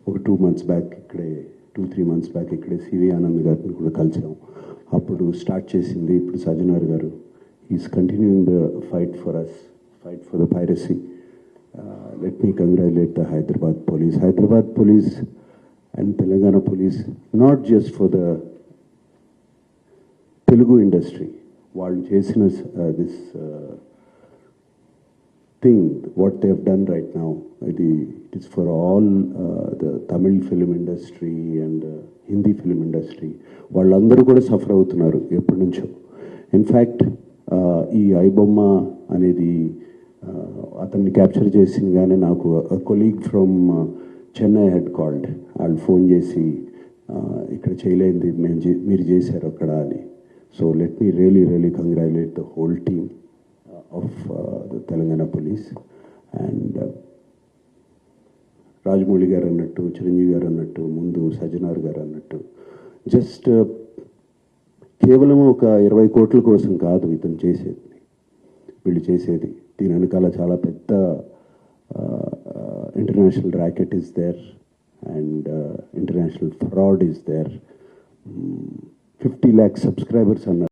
ఒక 2 months back ఇక్కడే 2-3 months back ఇక్కడే సివి ఆనంద్ గారిని కూడా కలిసాం. అప్పుడు స్టార్ట్ చేసింది ఇప్పుడు సజ్జనార్ గారు. Is continuing the fight for us, fight for the piracy. Let me congratulate the Hyderabad police and Telangana police, not just for the Telugu industry. వాళ్ళు చేసిన this thing, what they have done right now, it is for all the Tamil film industry and Hindi film industry. వాళ్ళందరూ కూడా suffer అవుతున్నారు ఎప్పటి నుంచో. In fact ఈ ఐబొమ్మ అనేది అతన్ని క్యాప్చర్ చేసిందిగానే నాకు colleague from Chennai head called. వాళ్ళు ఫోన్ చేసి ఇక్కడ చేయలేంది మీరు చేశారు అక్కడ అని. So let me really congratulate the whole team of the Telangana police. And Rajamouli గారు అన్నట్టు, చిరంజీవి గారు అన్నట్టు, ముందు సజ్జనార్ గారు అన్నట్టు, జస్ట్ కేవలం ఒక 20 కోట్ల కోసం కాదు ఇతను చేసేది, వీళ్ళు చేసేది. దీని వెనకాల చాలా పెద్ద international racket is there and international fraud is there. 50 lakh subscribers అన్నారు.